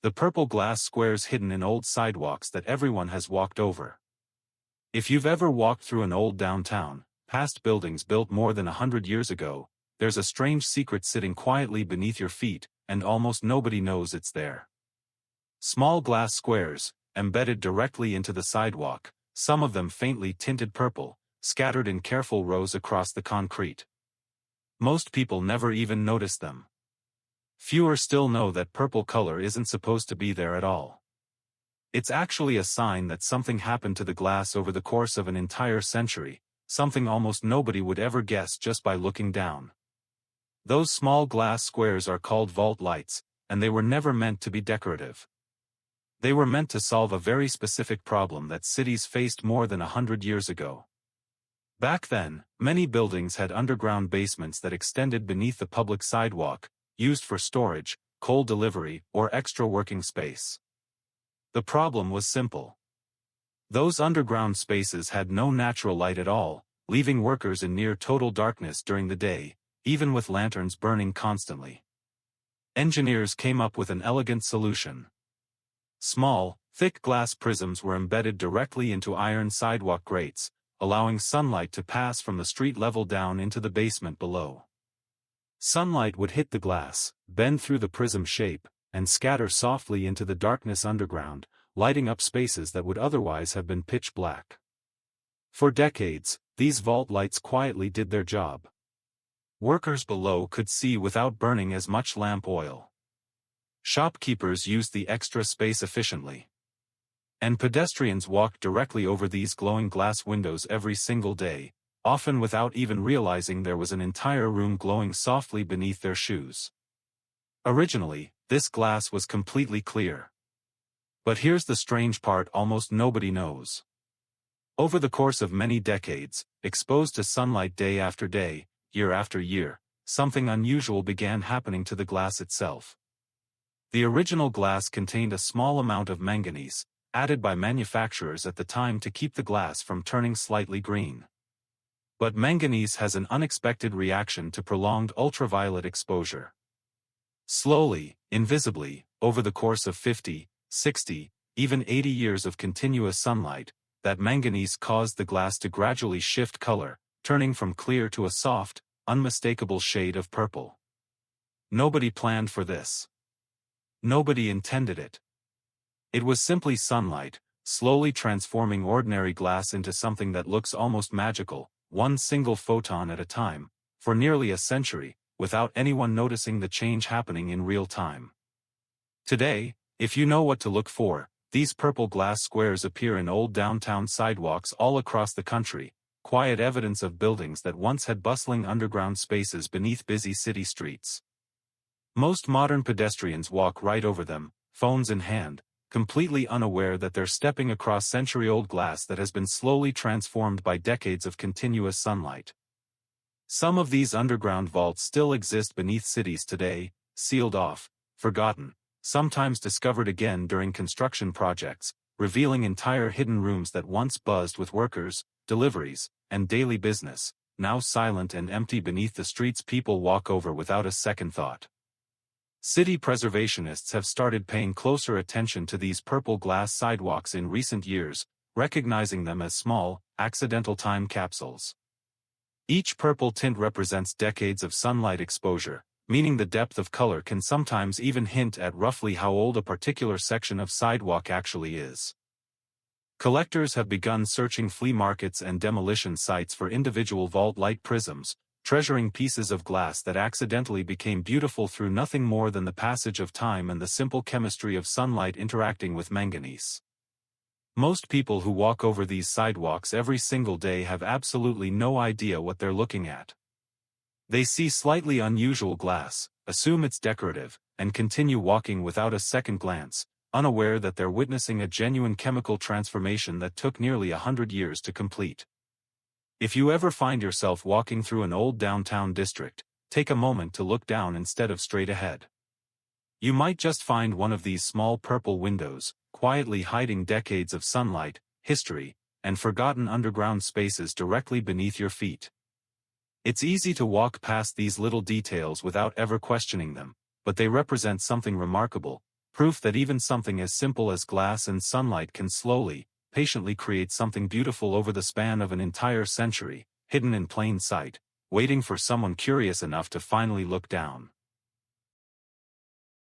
The purple glass squares hidden in old sidewalks that everyone has walked over. If you've ever walked through an old downtown, past buildings built more than 100 years ago, there's a strange secret sitting quietly beneath your feet, and almost nobody knows it's there. Small glass squares, embedded directly into the sidewalk, some of them faintly tinted purple, scattered in careful rows across the concrete. Most people never even notice them. Fewer still know that purple color isn't supposed to be there at all. It's actually a sign that something happened to the glass over the course of an entire century, something almost nobody would ever guess just by looking down. Those small glass squares are called vault lights, and they were never meant to be decorative. They were meant to solve a very specific problem that cities faced more than 100 years ago. Back then, many buildings had underground basements that extended beneath the public sidewalk, used for storage, coal delivery, or extra working space. The problem was simple. Those underground spaces had no natural light at all, leaving workers in near total darkness during the day, even with lanterns burning constantly. Engineers came up with an elegant solution. Small, thick glass prisms were embedded directly into iron sidewalk grates, allowing sunlight to pass from the street level down into the basement below. Sunlight would hit the glass, bend through the prism shape, and scatter softly into the darkness underground, lighting up spaces that would otherwise have been pitch black. For decades, these vault lights quietly did their job. Workers below could see without burning as much lamp oil. Shopkeepers used the extra space efficiently. And pedestrians walked directly over these glowing glass windows every single day, often without even realizing there was an entire room glowing softly beneath their shoes. Originally, this glass was completely clear. But here's the strange part almost nobody knows. Over the course of many decades, exposed to sunlight day after day, year after year, something unusual began happening to the glass itself. The original glass contained a small amount of manganese, added by manufacturers at the time to keep the glass from turning slightly green. But manganese has an unexpected reaction to prolonged ultraviolet exposure. Slowly, invisibly, over the course of 50, 60, even 80 years of continuous sunlight, that manganese caused the glass to gradually shift color, turning from clear to a soft, unmistakable shade of purple. Nobody planned for this. Nobody intended it. It was simply sunlight, slowly transforming ordinary glass into something that looks almost magical, one single photon at a time, for nearly a century, without anyone noticing the change happening in real time. Today, if you know what to look for, these purple glass squares appear in old downtown sidewalks all across the country, quiet evidence of buildings that once had bustling underground spaces beneath busy city streets. Most modern pedestrians walk right over them, phones in hand, completely unaware that they're stepping across century-old glass that has been slowly transformed by decades of continuous sunlight. Some of these underground vaults still exist beneath cities today, sealed off, forgotten, sometimes discovered again during construction projects, revealing entire hidden rooms that once buzzed with workers, deliveries, and daily business, now silent and empty beneath the streets people walk over without a second thought. City preservationists have started paying closer attention to these purple glass sidewalks in recent years, recognizing them as small, accidental time capsules. Each purple tint represents decades of sunlight exposure, meaning the depth of color can sometimes even hint at roughly how old a particular section of sidewalk actually is. Collectors have begun searching flea markets and demolition sites for individual vault light prisms, treasuring pieces of glass that accidentally became beautiful through nothing more than the passage of time and the simple chemistry of sunlight interacting with manganese. Most people who walk over these sidewalks every single day have absolutely no idea what they're looking at. They see slightly unusual glass, assume it's decorative, and continue walking without a second glance, unaware that they're witnessing a genuine chemical transformation that took nearly 100 years to complete. If you ever find yourself walking through an old downtown district, take a moment to look down instead of straight ahead. You might just find one of these small purple windows, quietly hiding decades of sunlight, history, and forgotten underground spaces directly beneath your feet. It's easy to walk past these little details without ever questioning them, but they represent something remarkable, Proof that even something as simple as glass and sunlight can slowly, patiently create something beautiful over the span of an entire century, hidden in plain sight, waiting for someone curious enough to finally look down.